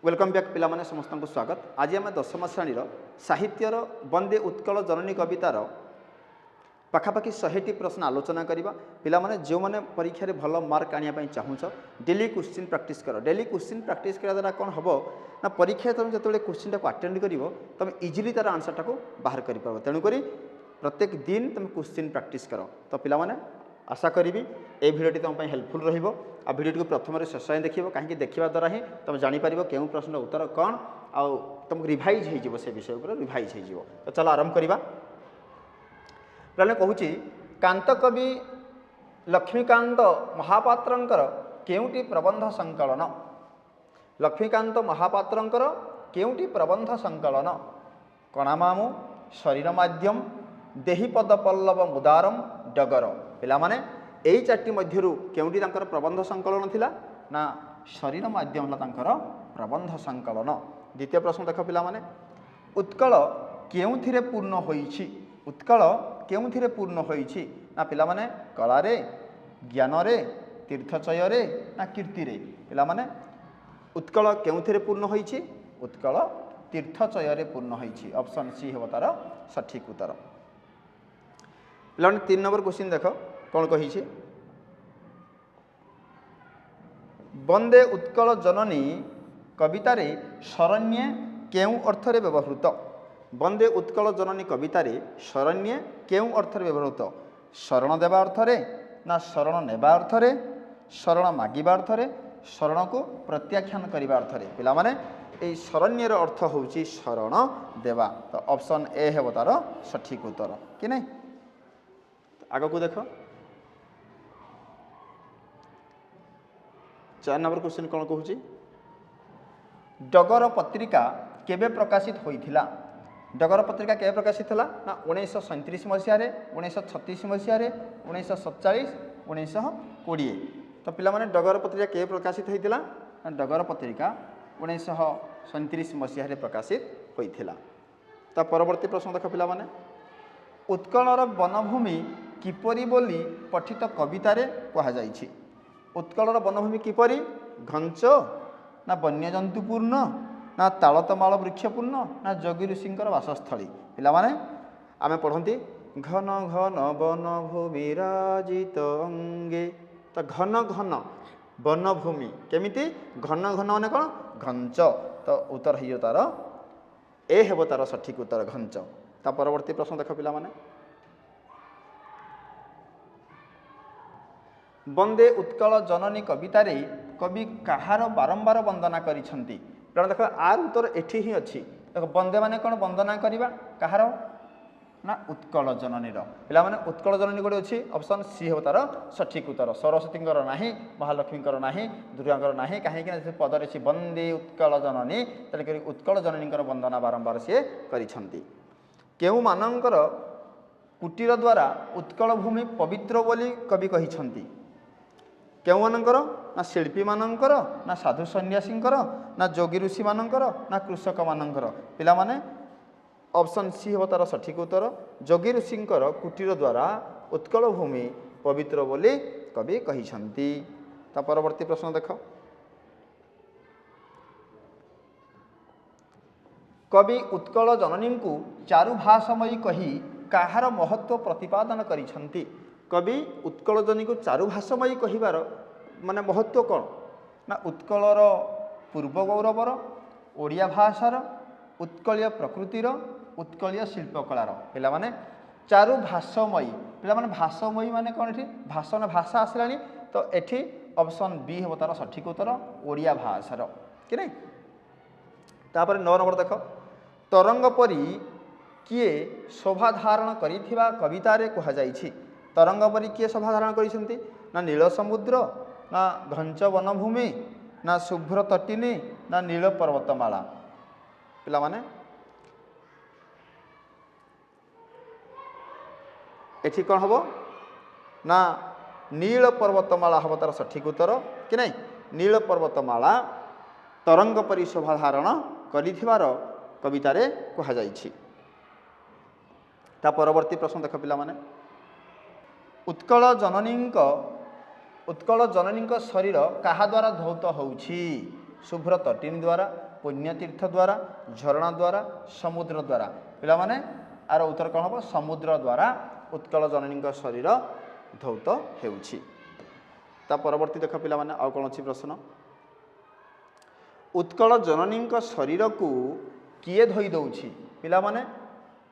Welcome back पिलामाने समस्त को स्वागत। आज आम दशम श्रेणी साहित्यर वंदे उत्कल जननी कवितार पाखापाखि 100टी प्रश्न आलोचना करवा। पिलामाने जो माने परीक्षा रे भल मार्क आनिया चाहूच डेली क्वेश्चन प्रैक्टिस कर। डेली क्वेश्चन प्रैक्टिस करा द्वारा कौन हम ना परीक्षा तुम जो क्वेश्चन टाक अटेंड कर तुम इजिली तार आंसर टाक बाहर कर पार। तेणुक प्रत्येक दिन तुम क्वेश्चन प्रैक्टिस कर। तो पिलामाने आशा करी ए भिडियोटी तुम हेल्पफुल रहिबो। आ भिडियोटी को प्रथम शेष जाए देखिए कहीं देखा द्वारा ही तुम जापर क्यों प्रश्न उत्तर कौन तुमको रिभाइज हो से विषय पर रिभाइज हो। तो चलो आरंभ करवा। पहले कहूँ कांत कवि लक्ष्मीकांत महापात्रंकर केउटी प्रबंध संकलन। लक्ष्मीकांत महापात्रंकर केउटी प्रबंध संकलन कणामामु शरीर माध्यम देहीपद पल्लव मुदारम डगर। पिला माने यही चार्टी मध्यरु केउटी तांकर प्रबंध संकलन थिला ना शरीर माध्यम हला तांकर प्रबंध संकलन। द्वितीय प्रश्न देख पिला माने उत्कल केउथिरे पूर्ण होईछि। उत्कल केउथिरे पूर्ण होईछि ना पिला माने कला रे ज्ञान रे तीर्थचय रे ना कीर्ति रे। पिला माने उत्कल केउथिरे पूर्ण होईछि। उत्कल तीर्थचय रे पूर्ण होईछि। ऑप्शन सी हेबो तार सठिक उत्तर। पिला 3 नंबर क्वेश्चन देख कौन कही वंदे उत्कल जननी कवितार शरण्य केउ अर्थरे व्यवहृत। वंदे उत्कल जननी कवितार शरण्य केउ अर्थरे व्यवहृत। शरण देवा अर्थरे ना शरण नेबा अर्थरे शरण मागिबा अर्थरे शरण को प्रत्याख्यान करने अर्थरे। पिला माने ए शरण्यर अर्थ होउची शरण देवा। तो ऑप्शन ए हेबो तार सठिक उत्तर कि नहीं। आग को देख 4 नंबर क्वेश्चन कौन कहूँ डगर पत्रिका केबे प्रकाशित होइथिला। डगर पत्रिका केबे प्रकाशित होला ना 1937 मसीह 1936 मसीह 1947 1920। तो पिला माने डगर पत्रिका केबे प्रकाशित होइथिला ना डगर पत्रिका 1937 मसीह प्रकाशित होइथिला। तो परवर्ती प्रश्न देख पिला माने उत्कलर वनभूमि किपरि बोली पठित कवितारे कहा जाइछि। उत्कलर वनभूमि किपरि घंच ना वन्यजंतुपूर्ण ना तालतमाल वृक्षपूर्ण ना जोगी ऋषिंकर वासस्थली। पिला माने आमे पढ़ंती घन घन वनभूमि राजित अंगे। तो घन घन वनभूमि केमिति घन घन माने कौन घंच। तो उत्तर हियो तार ए हेबो तार सठिक उत्तर घंच। ता परवर्ती प्रश्न देख पिला माने वंदे उत्कल जननी कवितारे कवि कहार बारंबार वंदना करिसंती। देख आर उत्तर एठी ही अच्छी। देख वंदे माने कौन वंदना करवा कहार ना उत्कल जननीर। पिला माने उत्कल जननी गोटे अच्छी ऑप्शन सी हो तार सठिक उत्तर। सरस्वतींकर नाही महालक्ष्मींकर नाही दुर्गांकर नाही कहीं पदरे सी वंदे उत्कल जननी तेणुक उत्कल जननींकर वंदना बारंबार सी करिसंती। केउ मानंकर कुटीर द्वारा उत्कल भूमि पवित्र बोली कवि कहिसंती। केउ मानंकर ना शिल्पी मानंकर ना साधु सन्यासींकर ना जोगी ऋषि मानंकर ना कृषक मानंकर। पिला माने ऑप्शन सी हो तार सठिक उत्तर। जोगी ऋषिंकर कुटीर द्वारा उत्कल भूमि पवित्र बोली कवि कहिसंती। ता परवर्ती प्रश्न देख कवि उत्कल जननी को चारुभाषमयी कही कहार महत्व प्रतिपादन करिसंती। कवि उत्कल जननी को चारुभाषमयी कहिबार माने महत्व कौन ना उत्कलर पूर्व गौरवर ओडिया भाषार उत्कलीय प्रकृतिर उत्कलीय शिल्पकलार। पिला माने चारुभाषमयी पिला माने भाषमयी माने कौन एठी भाषण भाषा आसलानी। तो एठी ऑप्शन बी हेबो तार सठिक उत्तर ओडिया भाषार कि नहीं। तापर 9 नंबर देख तरंग परी किए शोभा धारण करिथिबा कवितारे कहा जाइछि। तरंग परी किए शोभा धारण करिसंती ना नील समुद्र ना घंच वनभूमि ना शुभ्र तटिनी ना नील पर्वतमाला। पिला माने एठी कौन हबो ना नील पर्वतमाला हबो तार सठिक उत्तर कि नहीं। नील पर्वतमाला तरंग परी शोभा धारण करिथिबार कवितारे कहा जाइछि। ता परवर्ती प्रश्न देख पिला माने उत्कल जननी शरीर क्या द्वारा धौत होउछि। शुभ्र तटिनी द्वारा पुण्यतीर्थ द्वारा झरणा द्वारा समुद्र द्वारा पिला माने आर उत्तर कौन हम समुद्र द्वारा उत्कल जननी शरीर धौत हेउछि ता परवर्ती देख पिला माने आउ कौन अच्छी प्रश्न उत्कल जननी शरीर को किए धोई दौछि पिला माने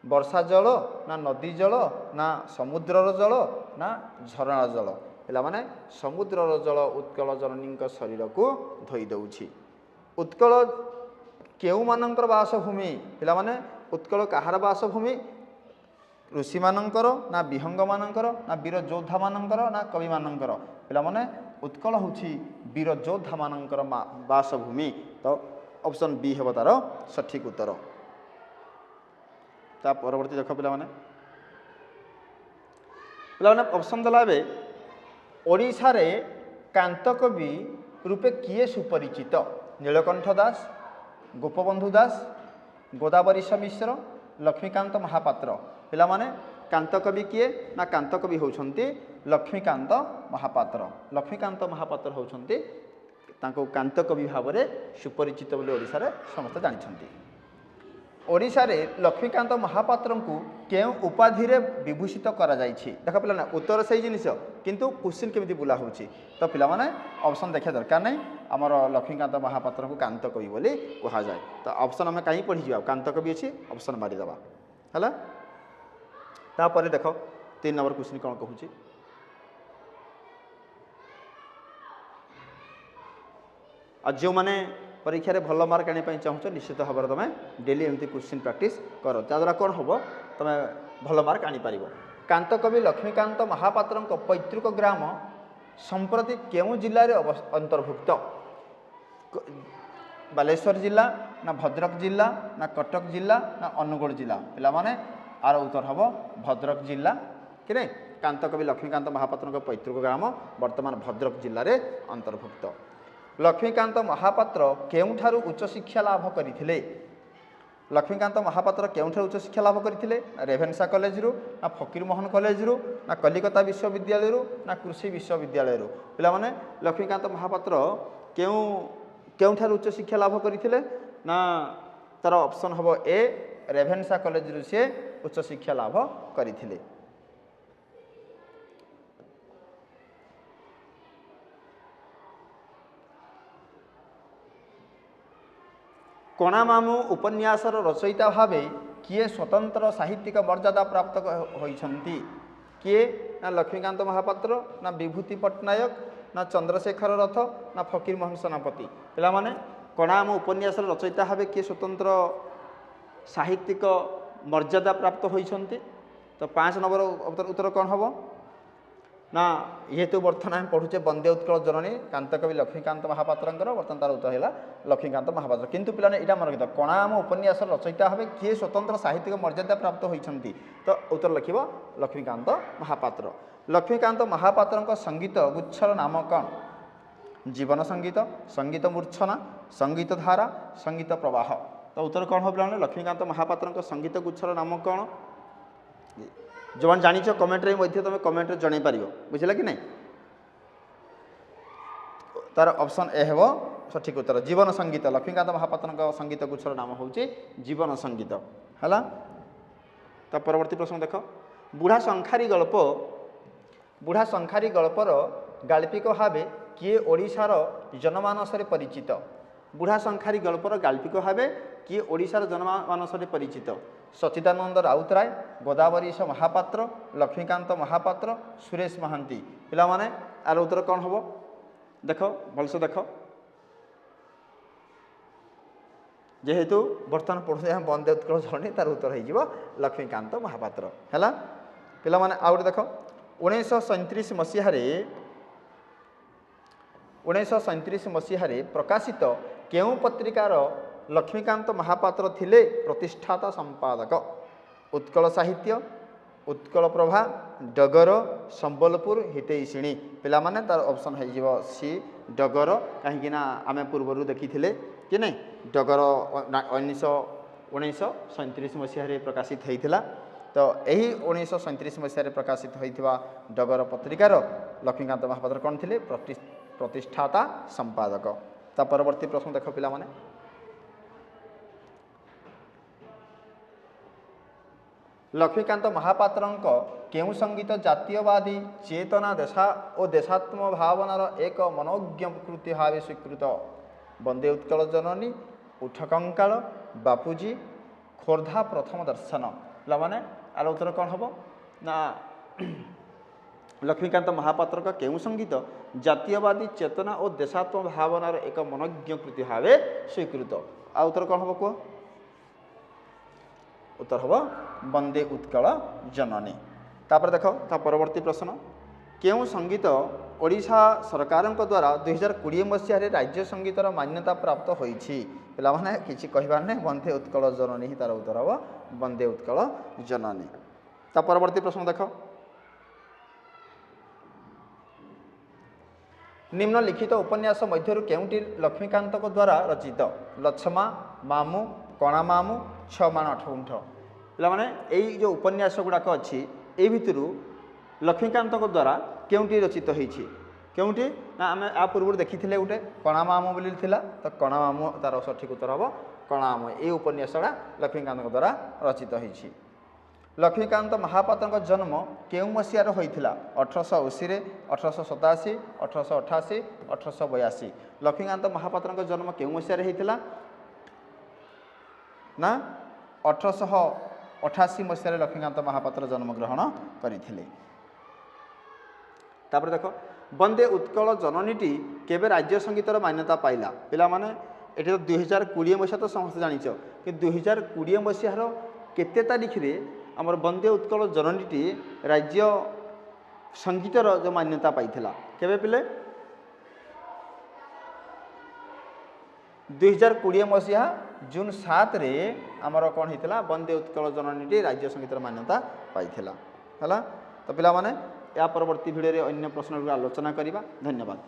वर्षा जल ना नदी जल ना समुद्रर जल ना झरणा जल पिला माने समुद्रर जल उत्कल जननी शरीर को धोई दौछि उत्कल केउ मानकर बासभूमि पिला माने उत्कल कहार बासभूमि ऋषि मानकर ना विहंग मानकर ना वीर योद्धा मानकर ना कवि मानकर पिला माने उत्कल होछि वीर योद्धा मानकर बासभूमि तो ऑप्शन बी हेब तार सठिक उत्तर ता परवर्ती देख पिला माने ऑप्शन देला बे ओडिशा रे कांत कवि रूपे किए सुपरिचित नीलकंठ दास गोपबंधु दास गोदावरीश मिश्र लक्ष्मीकांत महापात्र पिला माने कांत कवि किए ना कांत कवि होउछंती लक्ष्मीकांत महापात्र होउछंती तांको कांत कवि भाव में सुपरिचित बोली ओडिशा रे समस्त जानिछंती ओडिशा रे लक्ष्मीकांत महापात्र को केउ उपाधि रे विभूषित करा जाइछि देख पिला ना उत्तर सही जिनिस किंतु क्वेश्चन केमिति बुला होउछि तो पिला माने ऑप्शन देखा दरकार नहीं आमर लक्ष्मीकांत महापात्र को कांत कवि बोली कहा जाए तो ऑप्शन आम कहीं पढ़ी जा कांत कवि अच्छी ऑप्शन मारिदेवा है तापर देख 3 नंबर क्वेश्चन कौन कहूँ आ जो मैंने परीक्षा रे भल मार्क आने चाहूँ निश्चित भाव में तुम डेली एमती क्वेश्चन प्रैक्टिस कर ताद्वारा कौन हम तुम भल मार्क आनीपर कांत कवि लक्ष्मीकांत महापात्र पैतृक ग्राम संप्रति केउ जिले में अंतर्भुक्त बालेश्वर जिला ना भद्रक जिला ना कटक जिला ना अनुगुल जिला पिला माने आर उत्तर हम भद्रक जिला कि नहीं कांत कवि लक्ष्मीकांत महापात्र पैतृक ग्राम वर्तमान भद्रक जिले में अंतर्भुक्त लक्ष्मीकांत महापात्र केउठारु उच्च शिक्षा लाभ करथिले लक्ष्मीकांत महापात्र केउठारु उच्च शिक्षा लाभ करथिले रेभेन्सा कॉलेज रु ना फकीरमोहन कॉलेज रु ना कलिकता विश्वविद्यालय रु ना कृषि विश्वविद्यालय रु पिला माने लक्ष्मीकांत महापात्र केउठारु उच्च शिक्षा लाभ करथिले ना तार ऑप्शन हबो ए रेभेन्सा कॉलेज रु से उच्च शिक्षा लाभ करथिले कणामामु उपन्यासर रचयिता भावे किए स्वतंत्र साहित्यिक मर्यादा प्राप्त होइछंती किए ना लक्ष्मीकांत महापात्र ना विभूति पट्टनायक ना चंद्रशेखर रथ ना फकीरमोहन सेनापति पिला माने कणामामु उपन्यासर रचयिता भावे किए स्वतंत्र साहित्यिक मर्यादा प्राप्त होइछंती तो 5 नंबर उत्तर कौन हम ना जेहेतु बर्तमान आम पढ़ुचे वंदे उत्कल जननी कांत कवि लक्ष्मीकांत महापात्र बर्तमान तार उत्तर है लक्ष्मीकांत महापात्र किंतु पिलाने यहाँ मन रखिथ कणाम उपन्यास रचयिता भाव किए स्वतंत्र साहित्यिक मर्यादा प्राप्त होइछंती तो उत्तर लिखिब लक्ष्मीकांत महापात्र लक्ष्मीकांत महापात्र संगीत गुच्छर नाम कौन जीवन संगीत संगीत मूर्छना संगीत धारा संगीत प्रवाह तो उत्तर कौन हो पिलाने लक्ष्मीकांत महापात्र संगीत गुच्छर नाम कौन जो मैंने जानी कमेंट रे तुम कमेंट जन पार बुझे कि नहीं तार ऑप्शन ए है सठिक उत्तर जीवन संगीत लक्ष्मीकांत महापात्र संगीत गुच्छर नाम हूँ जीवन संगीत है परवर्ती प्रश्न देख बुढ़ा शंखारी गल्पर गाल्पिक भाव किए ओडिशार जनमानस परिचित बुढ़ा शंखारी गल्पर गाल्पिक भाव किए ओडिशार जनमानस परिचित सच्चिदानंद राउतराय गोदावरीश महापात्र लक्ष्मीकांत महापात्र सुरेश महांती पिला माने आर उत्तर कौन हम देख भलसे देख जेहेतु बर्तमान पढ़ुचे वंदे उत्कल जननी तार उत्तर हो लक्ष्मीकांत महापात्र है पिला माने आउ देख 1937 मसीह प्रकाशित केउ पत्रिकार लक्ष्मीकांत महापात्र थिले प्रतिष्ठाता संपादक उत्कल साहित्य उत्कल प्रभा डगर संबलपुर हितैषिणी पिला माने तार ऑप्शन हो सी डगर कहीं आम पूर्वर देखी कि नहीं डगर 1937 मसीह प्रकाशित होता तो यही 1937 मसीह प्रकाशित होता डगर पत्रिकार लक्ष्मीकांत महापात्र कौन थे प्रतिष्ठाता संपादक ता परवर्ती प्रश्न देख पिला माने लक्ष्मीकांत महापात्रंक केउ संगीत जातीयवादी चेतना देशा और देशात्म भावनार एक मनोज्ञ कृति भाव स्वीकृत वंदे उत्कल जननी उठ कंकाल बापूजी खोर्धा प्रथम दर्शन पाने आर उत्तर कौन हम ना लक्ष्मीकांत महापात्र का केउ संगीत जातीयवादी चेतना और देशात्म भावनार एक मनोज्ञ कृति भाव स्वीकृत आ उत्तर कौन हम कह उत्तर हम वंदे उत्कल जननी तापर देख ता परवर्ती प्रश्न केउ संगीत ओडिशा सरकार द्वारा 2020 मसीह राज्य संगीतर मान्यता प्राप्त होइछि पिला माने किछि कहबार नै वंदे उत्कल जननी ही तार उत्तर हम वंदे उत्कल जननी ता परवर्ती प्रश्न देख निम्नलिखित उपन्यास मध्य केउटी लक्ष्मीकांत द्वारा रचित लछमा मामू कणा मामू छमाण अठगुंठ पे यही जो उपन्यास गुड़ाक अच्छी ये भितर लक्ष्मीकांत द्वारा केउटी रचित होती केउटी ना आम आ पूर्व देखी गोटे कणा मामू बोली तो कणा मामू तार सठिक उत्तर हम कणा मामू ये उपन्यासटा लक्ष्मीकांत द्वारा रचित होती लक्ष्मीकांत महापात्र जन्म केउ मसीहार होता 1880 1887 1888 1882 लक्ष्मीकांत महापात्र जन्म केउ मसीहार होता ना 1888 मसीह लक्ष्मीकांत महापात्र जन्मग्रहण करथिले तापर देख वंदे उत्कल जननीटी केबे राज्य संगीतर मान्यता पाइला पिला माने एठी 2020 मसीहा तो समस्त जानिछ कि 2020 मसीहार केते तारीख रे हमर वंदे उत्कल जननीटी राज्य संगीतर जो मान्यता पाइथिला केबे पिले 2020 मसीहा जून 7 रे आमर कौन होता वंदे उत्कल जननी राज्य संगीतर मान्यता पाइथिला हला तो पिला माने या परवर्ती वीडियो रे अन्य प्रश्न आलोचना करिबा धन्यवाद।